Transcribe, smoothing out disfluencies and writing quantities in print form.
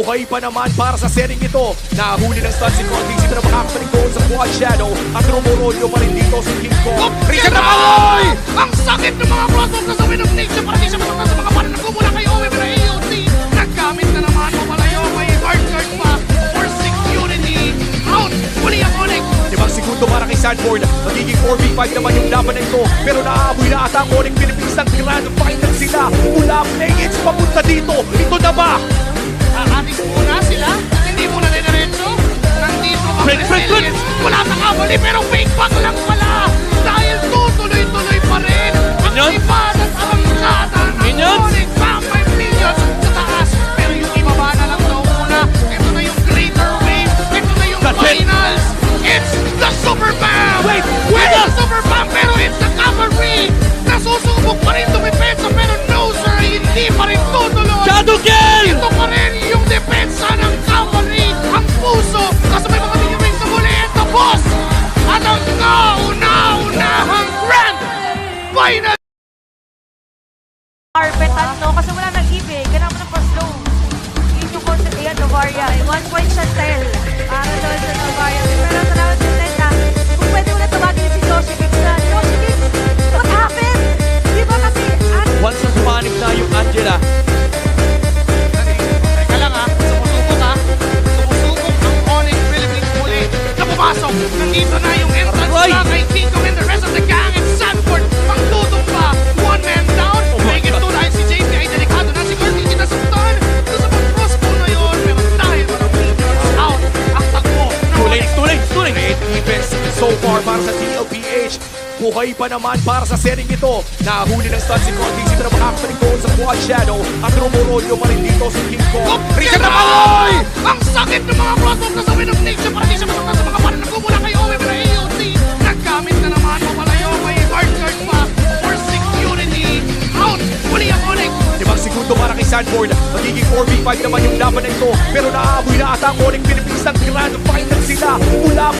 Buhay pa naman para sa setting ito. Nahuli ng stun si Conti, sino na makakapaligod sa quad shadow. At rumorolyo pa rin dito si King Kong. Reset na Paloy! Ang sakit ng mga crossbow na sa Wind of Nature para di siya matakta sa mga panan na kumula kay Owe pero AOT. Naggamit na naman mapalayo may hard guard pa for security. Out! Muli ang Onyx! 5 segundo para kay Sanford. Magiging 4v5 naman yung laban na ito. Pero naamoy na ata ang Onyx Philippines ng grand final sila. Mula Playmates papunta dito. Ito na ba? Aatis muna sila, hindi muna diretso. Nandito ang resilience. Wala na kamali pero fake back lang pala. Dahil tutuloy-tuloy pa rin. Ang iban at arangkada ng Onyx Vampire Minions sa taas. Pero yung ibaba na lang daw muna. Ito na yung greater wave. Ito na yung finals. It's the Super Bam! Wait! It's the Super Bam pero it's the cavalry. Nasusubok pa rin tumipensa pero no sir, hindi pa rin tutuloy. Shadow Kill! Ito pa rin yung depensa ng cavalry, ang puso, kasi may mga tingin sa muli, ito boss! At ang kauna-unahang grand final! Carpetan, no? Kasi wala nag-ibig. Ganun mo na pa-slow. Yun yung concept. Ayan, Novaria. 1 point siya tell. Para daw sa Novaria. Pero salamat sa Tenta. Kung pwede mo na tawagin si Josephine. Josephine, what happened? Di ba kasi... Once na sumanib na yung Angela, Teka lang ha, sumusubok ha. Sumusubok ang Onyx Philippines muli na pumasok. Nandito na yung entrance Aray! na kay Kiko and the rest of the gang and Sanford. Pangtutong pa. One man down. Make it 2 dahil si JP ay delikado na si Curtis sinasaktan. Ito sa pag-crossbow na yun. Pero dahil parang Minions out. Ang takbo. too late. Great defense so far para sa TLPH. Buhay pa naman para sa setting ito. Nahuli ng stun si Conti, sino na makakapaligod sa quad shadow. At rumorolyo pa rin dito si King Kong. Reset na Paloy! Ang sakit ng mga crossbow na sa Wind of Nature para di siya matakta sa mga panan na kumula kay Owe pero AOT. Naggamit na naman mapalayo may hard guard pa for security. Out! Muli ang Onyx! 5 segundo para kay Sanford. Magiging 4v5 naman yung laban na ito. Pero naamoy na ata ang Onyx Philippines ng grand final sila. Mula